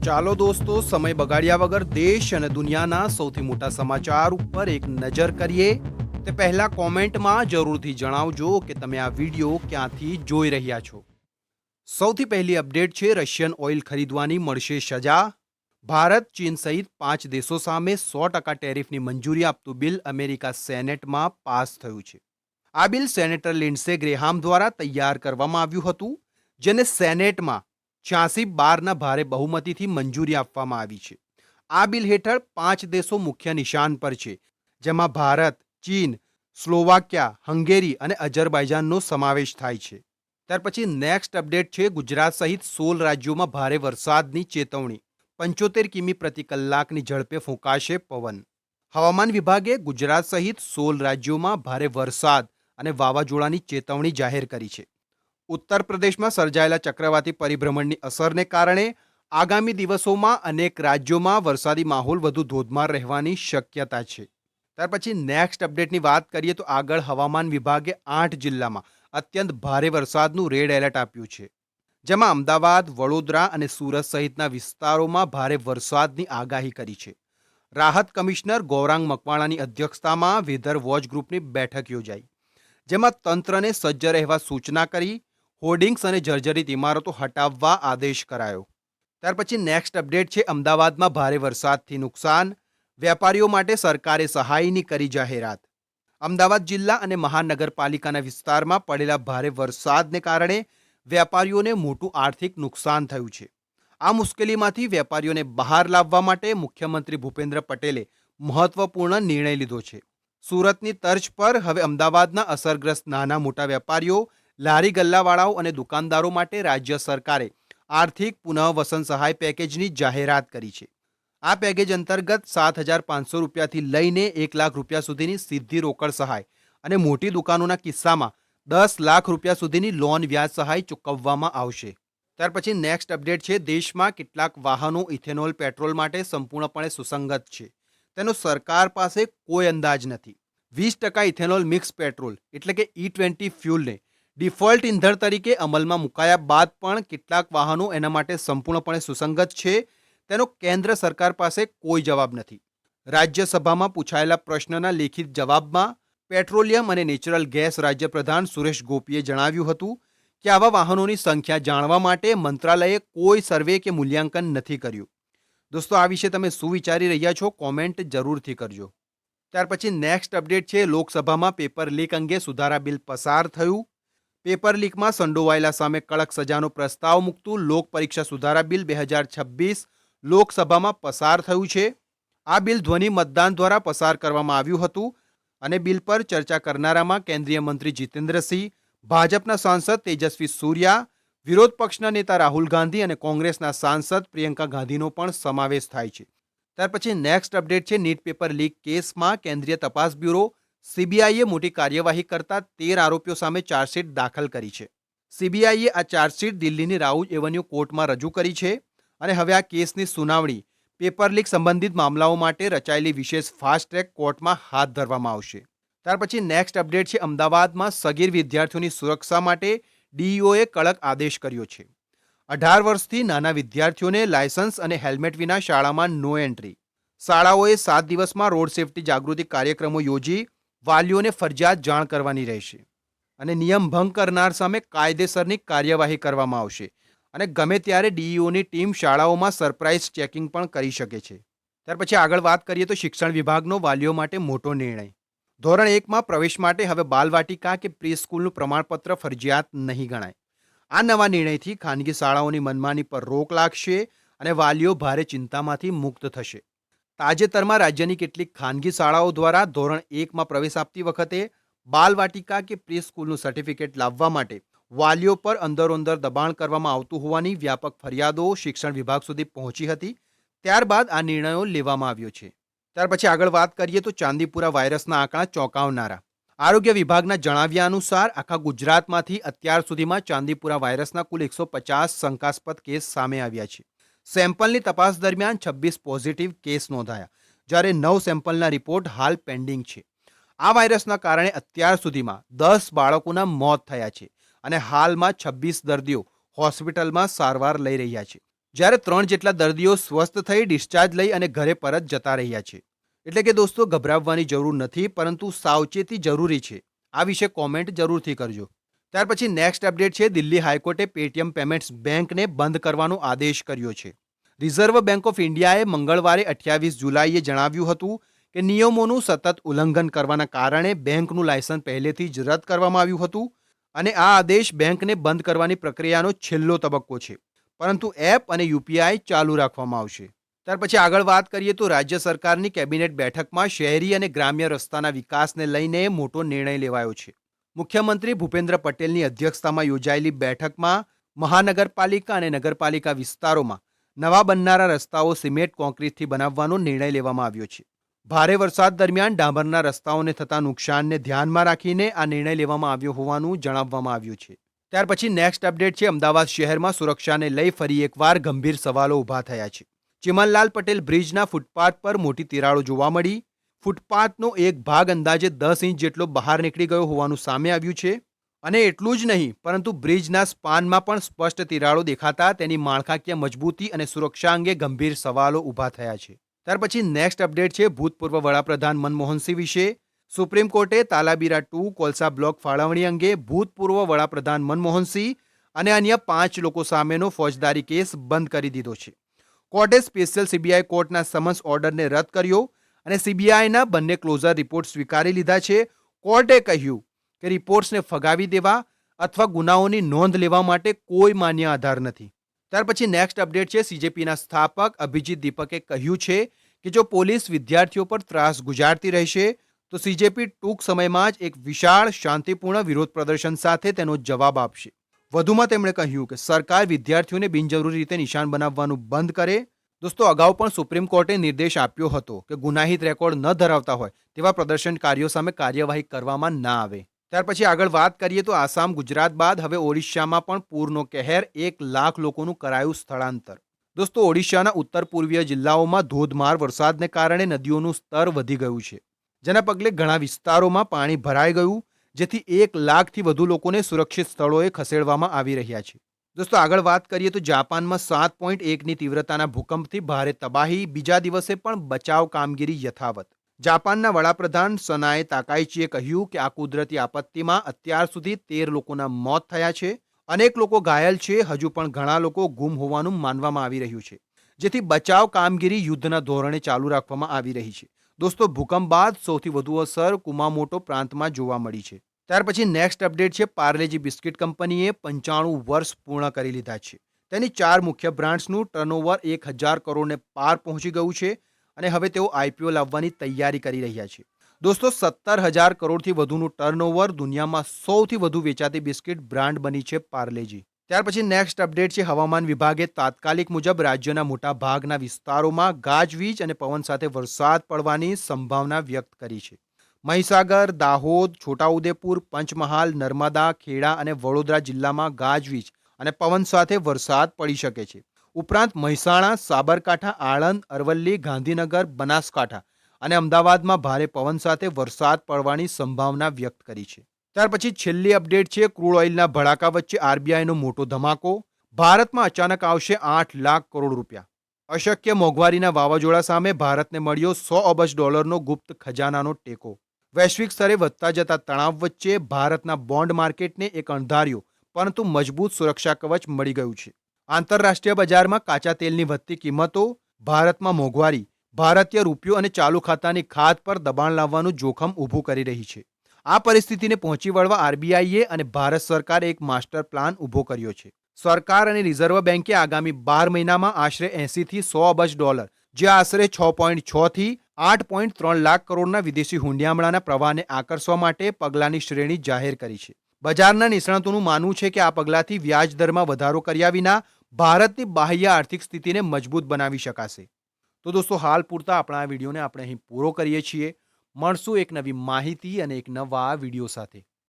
તો ચાલો દોસ્તો, સમય બગાડ્યા વગર દેશ અને દુનિયાના સૌથી મોટા સમાચાર ઉપર એક નજર કરીએ. તે પહેલા કોમેન્ટમાં જરૂરથી જણાવજો કે તમે આ વિડિયો ક્યાંથી જોઈ રહ્યા છો. સૌથી પહેલી અપડેટ છે, રશિયન ઓઇલ ખરીદવાની મળશે સજા. ભારત, ચીન સહિત 5 દેશો સામે 100% ટેરિફની મંજૂરી આપતું બિલ અમેરિકા સેનેટમાં પાસ થયું છે. આ બિલ સેનેટર લિન્ડસે ગ્રેહામ દ્વારા તૈયાર કરવામાં આવ્યું હતું, જેને સેનેટમાં 86-12ના ભારે બહુમતીથી મંજૂરી આપવામાં આવી છે. આ બિલ હેઠળ 5 દેશો મુખ્ય નિશાન પર છે, જેમાં ભારત, ચીન, સ્લોવાકિયા, હંગેરી અને અઝરબાઈજાનનો સમાવેશ થાય છે. ત્યાર પછી નેક્સ્ટ અપડેટ છે, ગુજરાત સહિત 16 રાજ્યોમાં ભારે વરસાદની ચેતવણી. 75 કિમી પ્રતિ કલાકની ઝડપે ફૂંકાશે પવન. હવામાન વિભાગે ગુજરાત સહિત 16 રાજ્યોમાં ભારે વરસાદ અને વાવાઝોડાની ચેતવણી જાહેર કરી છે. ઉત્તર પ્રદેશમાં સર્જાયેલા ચક્રવાતી પરિભ્રમણની અસરને કારણે આગામી દિવસોમાં અનેક રાજ્યોમાં વરસાદી માહોલ વધુ ધોધમાર રહેવાની શક્યતા છે. ત્યાર પછી નેક્સ્ટ અપડેટની વાત કરીએ તો આગળ હવામાન વિભાગે 8 જિલ્લામાં અત્યંત ભારે વરસાદનું રેડ એલર્ટ આપ્યું છે, જેમાં અમદાવાદ, વડોદરા અને સુરત સહિતના વિસ્તારોમાં ભારે વરસાદની આગાહી કરી છે. રાહત કમિશનર ગૌરાંગ મકવાણાની અધ્યક્ષતામાં વેધર વોચ ગ્રુપની બેઠક યોજાઈ, જેમાં તંત્રને સજ્જ રહેવા સૂચના કરી હોર્ડિંગ્સ અને જર્જરિત ઇમારતો હટાવવા આદેશ કરાયો. ત્યાર પછી નેક્સ્ટ અપડેટ છે, અમદાવાદમાં ભારે વરસાદથી નુકસાન. વેપારીઓ માટે સરકારે સહાયની કરી જાહેરાત. અમદાવાદ જિલ્લા અને મહાનગરપાલિકાના વિસ્તારમાં પડેલા ભારે વરસાદને કારણે વેપારીઓને મોટું આર્થિક નુકસાન થયું છે. આ મુશ્કેલીમાંથી વેપારીઓને બહાર લાવવા માટે મુખ્યમંત્રી ભૂપેન્દ્ર પટેલે મહત્વપૂર્ણ નિર્ણય લીધો છે. સુરતની તર્જ પર હવે અમદાવાદના અસરગ્રસ્ત નાના મોટા વેપારીઓ, લારી ગલ્લાવાળાઓ અને દુકાનદારો માટે રાજ્ય સરકારે આર્થિક પુનઃવસન સહાય પેકેજની જાહેરાત કરી છે. આ પેકેજ અંતર્ગત 7,500 રૂપિયાથી લઈને 1 લાખ રૂપિયા સુધીની સીધી રોકડ સહાય અને મોટી દુકાનોના કિસ્સામાં 10 લાખ રૂપિયા સુધીની લોન વ્યાજ સહાય ચૂકવવામાં આવશે. ત્યાર પછી નેક્સ્ટ અપડેટ છે, દેશમાં કેટલાક વાહનો ઇથેનોલ પેટ્રોલ માટે સંપૂર્ણપણે સુસંગત છે. તેનો સરકાર પાસે કોઈ અંદાજ નથી. 20% ઇથેનોલ મિક્સ પેટ્રોલ એટલે કે E20 ફ્યુલને ડિફોલ્ટ ઇંધણ તરીકે અમલમાં મુકાયા બાદ પણ કેટલાક વાહનો એના માટે સંપૂર્ણપણે સુસંગત છે, તેનો કેન્દ્ર સરકાર પાસે કોઈ જવાબ નથી. રાજ્યસભામાં પૂછાયેલા પ્રશ્નના લેખિત જવાબમાં પેટ્રોલિયમ અને નેચરલ ગેસ રાજ્યપ્રધાન સુરેશ ગોપીએ જણાવ્યું હતું કે આવા વાહનોની સંખ્યા જાણવા માટે મંત્રાલયે કોઈ સર્વે કે મૂલ્યાંકન નથી કર્યું. દોસ્તો, આ વિશે તમે શું વિચારી રહ્યા છો? કોમેન્ટ જરૂરથી કરજો. ત્યાર પછી નેક્સ્ટ અપડેટ છે, લોકસભામાં પેપર લીક અંગે સુધારા બિલ પસાર થયું. પેપર લીકમાં સંડોવાયેલા સામે કડક સજાનો પ્રસ્તાવ મૂકતું લોક પરીક્ષા સુધારા બિલ 2026 લોકસભામાં પસાર થયું છે. આ બિલ ધ્વનિ મતદાન દ્વારા પસાર કરવામાં આવ્યું હતું અને બિલ પર ચર્ચા કરનારામાં કેન્દ્રીય મંત્રી જીતેન્દ્રસિંહ, ભાજપના સાંસદ તેજસ્વી સૂર્યા, વિરોધ પક્ષના નેતા રાહુલ ગાંધી અને કોંગ્રેસના સાંસદ પ્રિયંકા ગાંધીનો પણ સમાવેશ થાય છે. ત્યાર પછી નેક્સ્ટ અપડેટ છે, નીટ પેપર લીક કેસમાં કેન્દ્રીય તપાસ બ્યુરો સીબીઆઈએ મોટી કાર્યવાહી કરતા 13 આરોપીઓ સામે ચાર્જશીટ દાખલ કરી છે. સીબીઆઈએ આ ચાર્જશીટ દિલ્હીની રાઉજ એવન્યુ કોર્ટમાં રજૂ કરી છે અને હવે આ કેસની સુનાવણી પેપર લીક સંબંધિત મામલાઓ માટે રચાયેલી વિશેષ ફાસ્ટ ટ્રેક કોર્ટમાં હાથ ધરવામાં આવશે. ત્યાર પછી નેક્સ્ટ અપડેટ છે, અમદાવાદમાં સગીર વિદ્યાર્થીઓની સુરક્ષા માટે ડીઈઓએ કડક આદેશ કર્યો છે. 18 વર્ષથી નાના વિદ્યાર્થીઓને લાયસન્સ અને હેલ્મેટ વિના શાળામાં નો એન્ટ્રી. શાળાઓએ 7 દિવસમાં રોડ સેફટી જાગૃતિ કાર્યક્રમો યોજી વાલીઓને ફરજિયાત જાણ કરવાની રહેશે અને નિયમ ભંગ કરનાર સામે કાયદેસરની કાર્યવાહી કરવામાં આવશે અને ગમે ત્યારે ડીઈઓની ટીમ શાળાઓમાં સરપ્રાઇઝ ચેકિંગ પણ કરી શકે છે. ત્યાર પછી આગળ વાત કરીએ તો શિક્ષણ વિભાગનો વાલીઓ માટે મોટો નિર્ણય. ધોરણ 1માં પ્રવેશ માટે હવે બાલવાટિકા કે પ્રી સ્કૂલનું પ્રમાણપત્ર ફરજિયાત નહીં ગણાય. આ નવા નિર્ણયથી ખાનગી શાળાઓની મનમાની પર રોક લાગશે અને વાલીઓ ભારે ચિંતામાંથી મુક્ત થશે. તાજેતરમાં રાજ્યની કેટલીક ખાનગી શાળાઓ દ્વારા ધોરણ 1માં પ્રવેશ આપતી વખતે બાલવાટિકા કે પ્રી સ્કૂલનું સર્ટિફિકેટ લાવવા માટે વાલીઓ પર અંદરોઅંદર દબાણ કરવામાં આવતું હોવાની વ્યાપક ફરિયાદો શિક્ષણ વિભાગ સુધી પહોંચી હતી. ત્યારબાદ આ નિર્ણયો લેવામાં આવ્યો છે. ત્યાર પછી આગળ વાત કરીએ તો ચાંદીપુરા વાયરસના આંકડા ચોંકાવનારા. આરોગ્ય વિભાગના જણાવ્યા અનુસાર આખા ગુજરાતમાંથી અત્યાર સુધીમાં ચાંદીપુરા વાયરસના કુલ 150 શંકાસ્પદ કેસ સામે આવ્યા છે. સેમ્પલની તપાસ દરમિયાન 26 પોઝિટિવ કેસ નોંધાયા, જ્યારે 9 સેમ્પલના રિપોર્ટ હાલ પેન્ડિંગ છે. આ વાયરસના કારણે અત્યાર સુધીમાં 10 બાળકોના મોત થયા છે અને હાલમાં 26 દર્દીઓ હોસ્પિટલમાં સારવાર લઈ રહ્યા છે. જ્યારે 3 જેટલા દર્દીઓ સ્વસ્થ થઈ ડિસ્ચાર્જ લઈ અને ઘરે પરત જતા રહ્યા છે. એટલે કે દોસ્તો, ગભરાવવાની જરૂર નથી, પરંતુ સાવચેતી જરૂરી છે. આ વિશે કોમેન્ટ જરૂરથી કરજો. ત્યાર પછી નેક્સ્ટ અપડેટ છે, દિલ્હી હાઈકોર્ટે પેટીએમ પેમેન્ટ્સ બેંકને બંધ કરવાનો આદેશ કર્યો છે. રિઝર્વ બેંક ઓફ ઇન્ડિયાએ મંગળવારે 28 જુલાઈએ જણાવ્યું હતું કે નિયમોનું સતત ઉલ્લંઘન કરવાના કારણે બેંકનું લાયસન્સ પહેલેથી જ રદ કરવામાં આવ્યું હતું અને આ આદેશ બેંકને બંધ કરવાની પ્રક્રિયાનો છેલ્લો તબક્કો છે. પરંતુ એપ અને યુપીઆઈ ચાલુ રાખવામાં આવશે. ત્યાર પછી આગળ વાત કરીએ તો રાજ્ય સરકારની કેબિનેટ બેઠકમાં શહેરી અને ગ્રામ્ય રસ્તાના વિકાસને લઈને મોટો નિર્ણય લેવાયો છે. મુખ્યમંત્રી ભૂપેન્દ્ર પટેલની અધ્યક્ષતામાં યોજાયેલી બેઠકમાં મહાનગરપાલિકા અને નગરપાલિકા વિસ્તારોમાં નવા બનનારા રસ્તાઓ સિમેન્ટ કોન્ક્રીટથી બનાવવાનો નિર્ણય લેવામાં આવ્યો છે. ભારે વરસાદ દરમિયાન ડામરના રસ્તાઓને થતા નુકસાનને ધ્યાનમાં રાખીને આ નિર્ણય લેવામાં આવ્યો હોવાનું જણાવવામાં આવ્યું છે. ત્યાર પછી નેક્સ્ટ અપડેટ છે, અમદાવાદ શહેરમાં સુરક્ષાને લઈ ફરી એકવાર ગંભીર સવાલો ઊભા થયા છે. ચિમનલાલ પટેલ બ્રિજના ફૂટપાથ પર મોટી તિરાડો જોવા મળી. ફૂટપાથનો એક ભાગ અંદાજે 10 ઇંચ જેટલો બહાર નીકળી ગયો હોવાનું સામે આવ્યું છે. અને એટલું જ નહીં, પરંતુ બ્રિજના સ્પાનમાં પણ સ્પષ્ટ તિરાડો દેખાતા તેની માળખાકીય મજબૂતી અને સુરક્ષા અંગે ગંભીર સવાલો ઊભા થયા છે. ત્યાર પછી નેક્સ્ટ અપડેટ છે, ભૂતપૂર્વ વડાપ્રધાન મનમોહનસિંહ વિશે. સુપ્રીમ કોર્ટે તાલાબીરા 2 કોલસા બ્લોક ફાળવણી અંગે ભૂતપૂર્વ વડાપ્રધાન મનમોહનસિંહ અને અન્ય 5 લોકો સામેનો ફોજદારી કેસ બંધ કરી દીધો છે. કોર્ટે સ્પેશિયલ સીબીઆઈ કોર્ટના સમન્સ ઓર્ડરને રદ કર્યો અને સીબીઆઈના બંને ક્લોઝર રિપોર્ટ સ્વીકારી લીધા છે. કોર્ટે કહ્યું કે રિપોર્ટ્સને ફગાવી દેવા અથવા ગુનાઓની નોંધ લેવા માટે કોઈ માન્ય આધાર નથી. ત્યાર પછી નેક્સ્ટ અપડેટ છે, સીજેપીના સ્થાપક અભિજીત દીપકે કહ્યું છે કે જો પોલીસ વિદ્યાર્થીઓ પર ત્રાસ ગુજારતી રહેશે તો સીજેપી ટૂંક સમયમાં જ એક વિશાળ શાંતિપૂર્ણ વિરોધ પ્રદર્શન સાથે તેનો જવાબ આપશે. વધુમાં તેમણે કહ્યું કે સરકાર વિદ્યાર્થીઓને બિનજરૂરી રીતે નિશાન બનાવવાનું બંધ કરે. દોસ્તો, અગાઉ પણ સુપ્રીમ કોર્ટે નિર્દેશ આપ્યો હતો કે ગુનાહિત રેકોર્ડ ન ધરાવતા હોય તેવા પ્રદર્શનકારીઓ સામે કાર્યવાહી કરવામાં ના આવે. ત્યાર પછી આગળ વાત કરીએ તો આસામ, ગુજરાત બાદ હવે ઓડિશામાં પણ પૂરનો કહેર. 1 લાખ લોકોનું કરાયું સ્થળાંતર. દોસ્તો, ઓડિશાના ઉત્તર પૂર્વીય જિલ્લાઓમાં ધોધમાર વરસાદને કારણે નદીઓનું સ્તર વધી ગયું છે, જેના પગલે ઘણા વિસ્તારોમાં પાણી ભરાઈ ગયું, જેથી 1 લાખથી વધુ લોકોને સુરક્ષિત સ્થળોએ ખસેડવામાં આવી રહ્યા છે. દોસ્તો, આગળ વાત કરીએ તો જાપાનમાં 7.1ની તીવ્રતાના ભૂકંપથી ભારે તબાહી. બીજા દિવસે પણ બચાવ કામગીરી યથાવત. જાપાનના વડાપ્રધાન સનાએ તાકાઇચીએ કહ્યું કે આ કુદરતી આપત્તિમાં અત્યાર સુધી 13 લોકોના મોત થયા છે. અનેક લોકો ઘાયલ છે. હજુ પણ ઘણા લોકો ગુમ હોવાનું માનવામાં આવી રહ્યું છે, જેથી બચાવ કામગીરી યુદ્ધના ધોરણે ચાલુ રાખવામાં આવી રહી છે. દોસ્તો, ભૂકંપ બાદ સૌથી વધુ અસર કુમામોટો પ્રાંતમાં જોવા મળી છે. ત્યાર પછી નેક્સ્ટ અપડેટ છે, પાર્લેજી બિસ્કિટ કંપનીએ 95 વર્ષ પૂર્ણ કરી લીધા છે. તેની 4 મુખ્ય બ્રાન્ડ્સનું ટર્નઓવર 1000 કરોડને પાર પહોંચી ગયું છે અને હવે તેઓ આઈપીઓ લાવવાની તૈયારી કરી રહ્યા છે. દોસ્તો, 17,000 કરોડથી વધુનું ટર્નઓવર, દુનિયામાં સૌથી વધુ વેચાતી બિસ્કિટ બ્રાન્ડ બની છે પાર્લેજી. ત્યાર પછી નેક્સ્ટ અપડેટ છે, હવામાન વિભાગે તાત્કાલિક મુજબ રાજ્યના મોટા ભાગના વિસ્તારોમાં ગાજવીજ અને પવન સાથે વરસાદ પડવાની સંભાવના વ્યક્ત કરી છે. મહીસાગર, દાહોદ, છોટાઉદેપુર, પંચમહાલ, નર્મદા, ખેડા અને વડોદરા જિલ્લામાં ગાજવીજ અને પવન સાથે વરસાદ પડી શકે છે. ઉપરાંત મહેસાણા, સાબરકાંઠા, આણંદ, અરવલ્લી, ગાંધીનગર, બનાસકાંઠા અને અમદાવાદમાં ભારે પવન સાથે વરસાદ પડવાની સંભાવના વ્યક્ત કરી છે. ત્યાર પછી છેલ્લી અપડેટ છે, ક્રૂડ ઓઇલના ભડાકા વચ્ચે આરબીઆઈનો મોટો ધમાકો. ભારતમાં અચાનક આવશે 8 લાખ કરોડ રૂપિયા. અશક્ય મોંઘવારીના વાવાઝોડા સામે ભારતને મળ્યો $100 અબજ ગુપ્ત ખજાનાનો ટેકો. વૈશ્વિક સ્તરે વધતા જતા તણાવ વચ્ચે ભારતના બોન્ડ માર્કેટને એક અણધાર્યો પરંતુ મજબૂત સુરક્ષા કવચ મળી ગયું છે. આંતરરાષ્ટ્રીય બજારમાં કાચા તેલની વધતી કિંમતો, ભારતમાં મોંઘવારી, ભારતીય રૂપિયો અને ચાલુ ખાતાની ખાધ પર દબાણ લાવવાનું જોખમ ઊભું કરી રહી છે. આ પરિસ્થિતિને પહોંચી વળવા આરબીઆઈએ અને ભારત સરકારે એક માસ્ટર પ્લાન ઊભો કર્યો છે. સરકાર અને રિઝર્વ બેન્કે આગામી 12 મહિનામાં આશરે 80 થી $100 અબજ, જે આશરે 6.6 થી 8.3 લાખ કરોડના વિદેશી હુંડિયામણાના પ્રવાહને આકર્ષવા માટે પગલાંની શ્રેણી જાહેર કરી છે. બજારના નિષ્ણાતોનું માનવું છે કે આ પગલાંથી વ્યાજ દરમાં વધારો કર્યા વિના ભારતની બાહ્ય આર્થિક સ્થિતિને મજબૂત બનાવી શકાશે. તો દોસ્તો, હાલ પૂરતા આપણા આ વિડીયોને આપણે અહીં પૂરો કરીએ છીએ. મળશું એક નવી માહિતી અને એક નવા વિડીયો સાથે.